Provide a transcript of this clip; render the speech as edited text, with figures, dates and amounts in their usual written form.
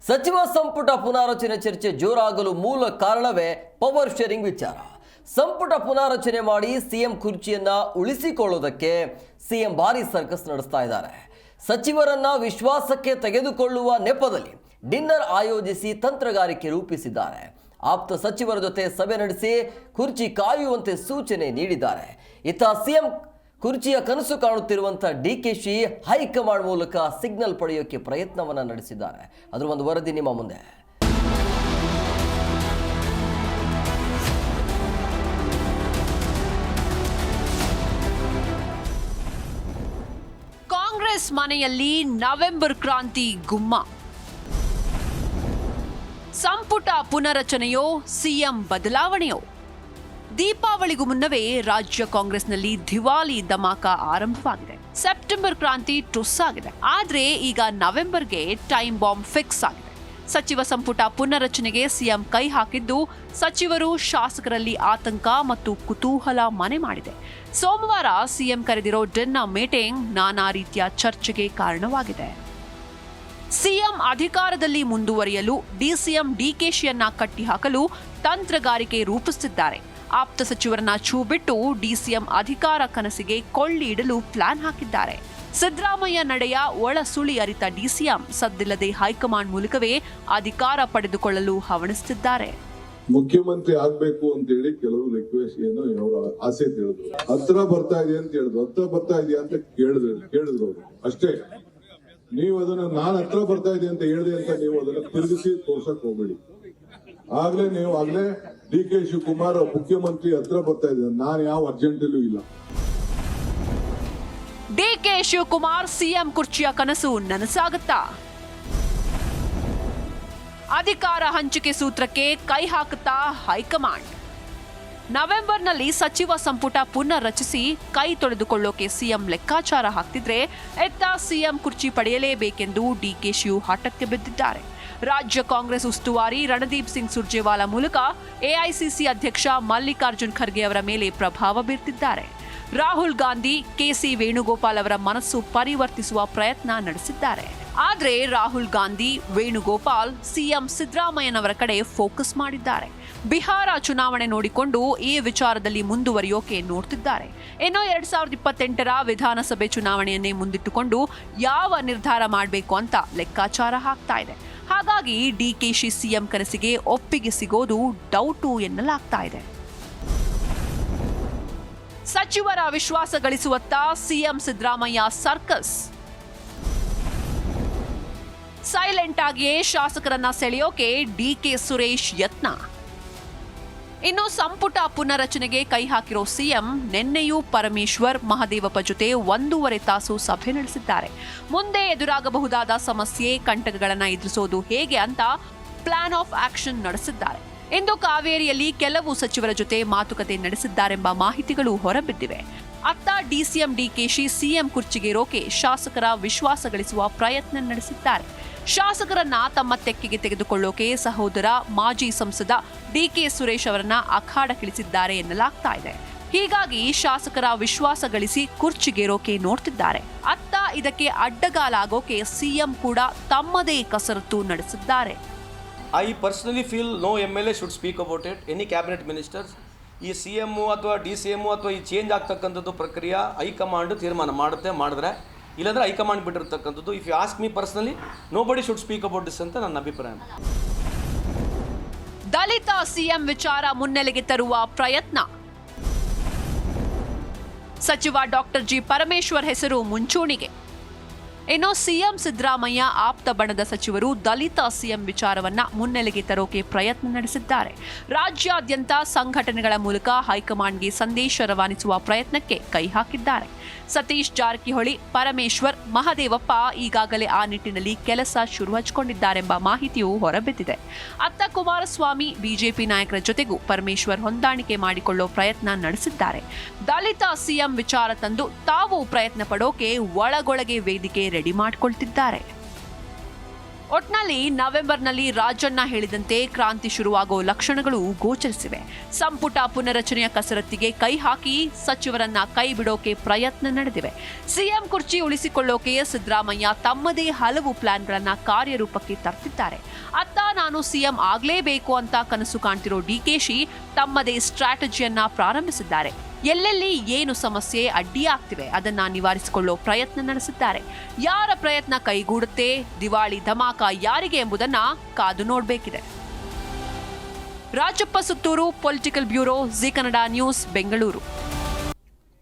ಸಚಿವ ಸಂಪುಟ ಪುನಾರಚನೆ ಚರ್ಚೆ ಜೋರಾಗಲು ಮೂಲ ಕಾರಣವೇ ಪವರ್ ಶೇರಿಂಗ್ ವಿಚಾರ. ಸಂಪುಟ ಪುನಾರಚನೆ ಮಾಡಿ ಸಿಎಂ ಕುರ್ಚಿಯನ್ನ ಉಳಿಸಿಕೊಳ್ಳೋದಕ್ಕೆ ಸಿಎಂ ಭಾರಿ ಸರ್ಕಸ್ ನಡೆಸ್ತಾ ಇದ್ದಾರೆ. ಸಚಿವರನ್ನ ವಿಶ್ವಾಸಕ್ಕೆ ತೆಗೆದುಕೊಳ್ಳುವ ನೆಪದಲ್ಲಿ ಡಿನ್ನರ್ ಆಯೋಜಿಸಿ ತಂತ್ರಗಾರಿಕೆ ರೂಪಿಸಿದ್ದಾರೆ. ಆಪ್ತ ಸಚಿವರ ಜೊತೆ ಸಭೆ ನಡೆಸಿ ಕುರ್ಚಿ ಕಾಯುವಂತೆ ಸೂಚನೆ ನೀಡಿದ್ದಾರೆ. ಇತ್ತ ಸಿಎಂ ಕುರ್ಚಿಯ ಕನಸು ಕಾಣುತ್ತಿರುವಂಥ ಡಿಕೆಶಿ ಹೈಕಮಾಂಡ್ ಮೂಲಕ ಸಿಗ್ನಲ್ ಪಡೆಯೋಕೆ ಪ್ರಯತ್ನವನ್ನು ನಡೆಸಿದ್ದಾರೆ. ಅದರ ಒಂದು ವರದಿ ನಿಮ್ಮ ಮುಂದೆ. ಕಾಂಗ್ರೆಸ್ ಮನೆಯಲ್ಲಿ ನವೆಂಬರ್ ಕ್ರಾಂತಿ ಗುಮ್ಮ. ಸಂಪುಟ ಪುನರಚನೆಯೋ ಸಿಎಂ ಬದಲಾವಣೆಯೋ? ದೀಪಾವಳಿಗೂ ಮುನ್ನವೇ ರಾಜ್ಯ ಕಾಂಗ್ರೆಸ್ನಲ್ಲಿ ದಿವಾಲಿ ಧಮಾಕ ಆರಂಭವಾಗಿದೆ. ಸೆಪ್ಟೆಂಬರ್ ಕ್ರಾಂತಿ ಟುಸ್ ಆಗಿದೆ. ಆದ್ರೆ ಈಗ ನವೆಂಬರ್ಗೆ ಟೈಮ್ ಬಾಂಬ್ ಫಿಕ್ಸ್ ಆಗಿದೆ. ಸಚಿವ ಸಂಪುಟ ಪುನರಚನೆಗೆ ಸಿಎಂ ಕೈ ಹಾಕಿದ್ದು ಸಚಿವರು ಶಾಸಕರಲ್ಲಿ ಆತಂಕ ಮತ್ತು ಕುತೂಹಲ ಮನೆ ಮಾಡಿದೆ. ಸೋಮವಾರ ಸಿಎಂ ಕರೆದಿರೋ ಡಿನ್ನರ್ ಮೀಟಿಂಗ್ ನಾನಾ ರೀತಿಯ ಚರ್ಚೆಗೆ ಕಾರಣವಾಗಿದೆ. ಸಿಎಂ ಅಧಿಕಾರದಲ್ಲಿ ಮುಂದುವರಿಯಲು ಡಿಸಿಎಂ ಡಿಕೆಶಿಯನ್ನ ಕಟ್ಟಿಹಾಕಲು ತಂತ್ರಗಾರಿಕೆ ರೂಪಿಸುತ್ತಿದ್ದಾರೆ. ಆಪ್ತ ಸಚಿವರನ್ನ ಛೂ ಬಿಟ್ಟು ಡಿಸಿಎಂ ಅಧಿಕಾರ ಕನಸಿಗೆ ಕೊಳ್ಳಿ ಇಡಲು ಪ್ಲಾನ್ ಹಾಕಿದ್ದಾರೆ. ಸಿದ್ದರಾಮಯ್ಯ ನಡೆಯ ಒಳ ಸುಳಿ ಅರಿತ ಡಿಸಿಎಂ ಸದ್ದಿಲ್ಲದೆ ಹೈಕಮಾಂಡ್ ಮೂಲಕವೇ ಅಧಿಕಾರ ಪಡೆದುಕೊಳ್ಳಲು ಹವಣಿಸುತ್ತಿದ್ದಾರೆ. ಮುಖ್ಯಮಂತ್ರಿ ಆಗ್ಬೇಕು ಅಂತ ಹೇಳಿ ಕೆಲವರು ರಿಕ್ವೆಸ್ಟ್ ಏನು ಅವರ ಆಸೆ ತಿಳಿದ್ರು. ಹತ್ರ ಬರ್ತಾ ಇದೆ ಅಂತ ಹೇಳಿದ್ರು. ಹತ್ರ ಬರ್ತಾ ಇದೆಯಾ ಅಂತ ಕೇಳಿದ್ರು ಅವರು ಅಷ್ಟೇ. ನೀವು ಅದನ್ನ ನಾನ್ ಹತ್ರ ಬರ್ತಾ ಇದೆ ಅಂತ ಹೇಳಿದೆ ಅಂತ ನೀವು ಅದನ್ನ ತಿರುಗಿಸಿ ತೋರ್ಸಕ್ ಹೋಗ್ಬೇಡಿ. ಆಗ್ಲೇ ಡಿ ಕೆ ಶಿವಕುಮಾರ್ ಮುಖ್ಯಮಂತ್ರಿ ಹತ್ರ ಬರ್ತಾ ಇದ್ದಾರೆ. ನಾನು ಯಾವ ಅರ್ಜೆಂಟಲ್ಲೂ ಇಲ್ಲ. ಡಿಕೆ ಶಿವಕುಮಾರ್ ಸಿಎಂ ಕುರ್ಚಿಯ ಕನಸು ನನಸಾಗುತ್ತಾ? ಅಧಿಕಾರ ಹಂಚಿಕೆ ಸೂತ್ರಕ್ಕೆ ಕೈ ಹಾಕುತ್ತಾ ಹೈಕಮಾಂಡ್? ನವೆಂಬರ್ನಲ್ಲಿ ಸಚಿವ ಸಂಪುಟ ಪುನರ್ ರಚಿಸಿ ಕೈ ತೊಳೆದುಕೊಳ್ಳೋಕೆ ಸಿಎಂ ಲೆಕ್ಕಾಚಾರ ಹಾಕ್ತಿದ್ರೆ, ಎತ್ತ ಸಿಎಂ ಕುರ್ಚಿ ಪಡೆಯಲೇಬೇಕೆಂದು ಡಿಕೆಶಿಯು ಹಠಕ್ಕೆ ಬಿದ್ದಿದ್ದಾರೆ. ರಾಜ್ಯ ಕಾಂಗ್ರೆಸ್ ಉಸ್ತುವಾರಿ ರಣದೀಪ್ ಸಿಂಗ್ ಸುರ್ಜೇವಾಲಾ ಮೂಲಕ ಎಐಸಿಸಿ ಅಧ್ಯಕ್ಷ ಮಲ್ಲಿಕಾರ್ಜುನ್ ಖರ್ಗೆ ಅವರ ಮೇಲೆ ಪ್ರಭಾವ ಬೀರ್ತಿದ್ದಾರೆ. ರಾಹುಲ್ ಗಾಂಧಿ, ಕೆಸಿ ವೇಣುಗೋಪಾಲ್ ಅವರ ಮನಸ್ಸು ಪರಿವರ್ತಿಸುವ ಪ್ರಯತ್ನ ನಡೆಸಿದ್ದಾರೆ. ಆದ್ರೆ ರಾಹುಲ್ ಗಾಂಧಿ, ವೇಣುಗೋಪಾಲ್ ಸಿಎಂ ಸಿದ್ದರಾಮಯ್ಯನವರ ಕಡೆ ಫೋಕಸ್ ಮಾಡಿದ್ದಾರೆ. ಬಿಹಾರ ಚುನಾವಣೆ ನೋಡಿಕೊಂಡು ಈ ವಿಚಾರದಲ್ಲಿ ಮುಂದುವರಿಯೋಕೆ ನೋಡ್ತಿದ್ದಾರೆ. ಇನ್ನು 2028ರ ವಿಧಾನಸಭೆ ಚುನಾವಣೆಯನ್ನೇ ಮುಂದಿಟ್ಟುಕೊಂಡು ಯಾವ ನಿರ್ಧಾರ ಮಾಡಬೇಕು ಅಂತ ಲೆಕ್ಕಾಚಾರ ಹಾಕ್ತಾ ಇದೆ. ಹಾಗಾಗಿ ಡಿಕೆಶಿ ಸಿಎಂ ಕನಸಿಗೆ ಒಪ್ಪಿಗೆ ಸಿಗೋದು ಡೌಟು ಎನ್ನಲಾಗ್ತಾ ಇದೆ. ಸಚಿವರ ವಿಶ್ವಾಸ ಗಳಿಸುವತ್ತ ಸಿಎಂ ಸಿದ್ದರಾಮಯ್ಯ ಸರ್ಕಸ್. ಸೈಲೆಂಟ್ ಆಗಿಯೇ ಶಾಸಕರನ್ನ ಸೆಳೆಯೋಕೆ ಡಿಕೆ ಸುರೇಶ್ ಯತ್ನ. ಇನ್ನು ಸಂಪುಟ ಪುನರಚನೆಗೆ ಕೈ ಹಾಕಿರೋ ಸಿಎಂ ನಿನ್ನೆಯೂ ಪರಮೇಶ್ವರ್, ಮಹದೇವಪ್ಪ ಜೊತೆ 1.5 ತಾಸು ಸಭೆ ನಡೆಸಿದ್ದಾರೆ. ಮುಂದೆ ಎದುರಾಗಬಹುದಾದ ಸಮಸ್ಯೆ, ಕಂಟಕಗಳನ್ನು ಎದುರಿಸೋದು ಹೇಗೆ ಅಂತ ಪ್ಲಾನ್ ಆಫ್ ಆಕ್ಷನ್ ನಡೆಸಿದ್ದಾರೆ. ಇಂದು ಕಾವೇರಿಯಲ್ಲಿ ಕೆಲವು ಸಚಿವರ ಜೊತೆ ಮಾತುಕತೆ ನಡೆಸಿದ್ದಾರೆಂಬ ಮಾಹಿತಿಗಳು ಹೊರಬಿದ್ದಿವೆ. ಅತ್ತ ಡಿಸಿಎಂ ಡಿಕೆಶಿ ಸಿಎಂ ಕುರ್ಚಿಗೇರೋಕೆ ಶಾಸಕರ ವಿಶ್ವಾಸ ಗಳಿಸುವ ಪ್ರಯತ್ನ ನಡೆಸಿದ್ದಾರೆ. ಶಾಸಕರನ್ನ ತಮ್ಮ ತೆಕ್ಕೆಗೆ ತೆಗೆದುಕೊಳ್ಳೋಕೆ ಸಹೋದರ ಮಾಜಿ ಸಂಸದ ಡಿಕೆ ಸುರೇಶ್ ಅವರನ್ನ ಅಖಾಡಕ್ಕಿಳಿಸಿದ್ದಾರೆ ಎನ್ನಲಾಗ್ತಾ ಇದೆ. ಹೀಗಾಗಿ ಶಾಸಕರ ವಿಶ್ವಾಸ ಗಳಿಸಿ ಕುರ್ಚಿಗೇರೋಕೆ ನೋಡ್ತಿದ್ದಾರೆ. ಅತ್ತ ಇದಕ್ಕೆ ಅಡ್ಡಗಾಲಾಗೋಕೆ ಸಿಎಂ ಕೂಡ ತಮ್ಮದೇ ಕಸರತ್ತು ನಡೆಸಿದ್ದಾರೆ. I personally feel no MLA should speak about it. Any cabinet ministers, ಈ CM ಅಥವಾ DCM ಅಥವಾ ಈ ಚೇಂಜ್ ಆಗ್ತಕ್ಕಂಥದ್ದು ಪ್ರಕ್ರಿಯೆ ಹೈಕಮಾಂಡ್ ತೀರ್ಮಾನ ಮಾಡಿದ್ರೆ ಇಲ್ಲಾಂದ್ರೆ ಹೈಕಮಾಂಡ್ ಬಿಟ್ಟಿರ್ತಕ್ಕಂಥದ್ದು. If you ask me personally, nobody should speak about this ಅಂತ ನನ್ನ ಅಭಿಪ್ರಾಯ. ದಲಿತ ಸಿಎಂ ವಿಚಾರ ಮುನ್ನೆಲೆಗೆ ತರುವ ಪ್ರಯತ್ನ. ಸಚಿವ ಡಾಕ್ಟರ್ ಜಿ ಪರಮೇಶ್ವರ್ ಹೆಸರು ಮುಂಚೂಣಿಗೆ. ಇನ್ನು ಸಿಎಂ ಸಿದ್ದರಾಮಯ್ಯ ಆಪ್ತ ಬಣದ ಸಚಿವರು ದಲಿತ ಸಿಎಂ ವಿಚಾರವನ್ನ ಮುನ್ನೆಲೆಗೆ ತರೋಕೆ ಪ್ರಯತ್ನ ನಡೆಸಿದ್ದಾರೆ. ರಾಜ್ಯಾದ್ಯಂತ ಸಂಘಟನೆಗಳ ಮೂಲಕ ಹೈಕಮಾಂಡ್ಗೆ ಸಂದೇಶ ರವಾನಿಸುವ ಪ್ರಯತ್ನಕ್ಕೆ ಕೈ ಹಾಕಿದ್ದಾರೆ. ಸತೀಶ್ ಜಾರಕಿಹೊಳಿ, ಪರಮೇಶ್ವರ್, ಮಹದೇವಪ್ಪ ಈಗಾಗಲೇ ಆ ನಿಟ್ಟಿನಲ್ಲಿ ಕೆಲಸ ಶುರು ಹಚ್ಚಿಕೊಂಡಿದ್ದಾರೆಂಬ ಮಾಹಿತಿಯೂ ಹೊರಬಿದ್ದಿದೆ. ಅತ್ತ ಕುಮಾರಸ್ವಾಮಿ, ಬಿಜೆಪಿ ನಾಯಕರ ಜೊತೆಗೂ ಪರಮೇಶ್ವರ್ ಹೊಂದಾಣಿಕೆ ಮಾಡಿಕೊಳ್ಳೋ ಪ್ರಯತ್ನ ನಡೆಸಿದ್ದಾರೆ. ದಲಿತ ಸಿಎಂ ವಿಚಾರ ತಂದು ತಾವು ಪ್ರಯತ್ನ ಪಡೋಕೆ ಒಳಗೊಳಗೆ ವೇದಿಕೆ ರೆಡಿ ಮಾಡಿಕೊಳ್ತಿದ್ದಾರೆ. ಒಟ್ನಲ್ಲಿ ನವೆಂಬರ್ನಲ್ಲಿ ರಾಜಣ್ಣ ಹೇಳಿದಂತೆ ಕ್ರಾಂತಿ ಶುರುವಾಗೋ ಲಕ್ಷಣಗಳು ಗೋಚರಿಸಿವೆ. ಸಂಪುಟ ಪುನರಚನೆಯ ಕಸರತ್ತಿಗೆ ಕೈ ಹಾಕಿ ಸಚಿವರನ್ನ ಕೈ ಬಿಡೋಕೆ ಪ್ರಯತ್ನ ನಡೆದಿವೆ. ಸಿಎಂ ಕುರ್ಚಿ ಉಳಿಸಿಕೊಳ್ಳೋಕೆ ಸಿದ್ದರಾಮಯ್ಯ ತಮ್ಮದೇ ಹಲವು ಪ್ಲಾನ್ಗಳನ್ನ ಕಾರ್ಯರೂಪಕ್ಕೆ ತರ್ತಿದ್ದಾರೆ. ಅತ್ತ ನಾನು ಸಿಎಂ ಆಗ್ಲೇಬೇಕು ಅಂತ ಕನಸು ಕಾಣ್ತಿರೋ ಡಿಕೆಶಿ ತಮ್ಮದೇ ಸ್ಟ್ರಾಟಜಿಯನ್ನ ಪ್ರಾರಂಭಿಸಿದ್ದಾರೆ. ಎಲ್ಲೆಲ್ಲಿ ಏನು ಸಮಸ್ಯೆ ಅಡ್ಡಿಯಾಗ್ತಿವೆ ಅದನ್ನ ನಿವಾರಿಸಿಕೊಳ್ಳೋ ಪ್ರಯತ್ನ ನಡೆಸಿದ್ದಾರೆ. ಯಾರ ಪ್ರಯತ್ನ ಕೈಗೂಡುತ್ತೆ, ದಿವಾಳಿ ಧಮಾಕ ಯಾರಿಗೆ ಎಂಬುದನ್ನ ಕಾದು ನೋಡಬೇಕಿದೆ. Rajappa Suttur, political bureau, Zee Kannada news, Bengaluru.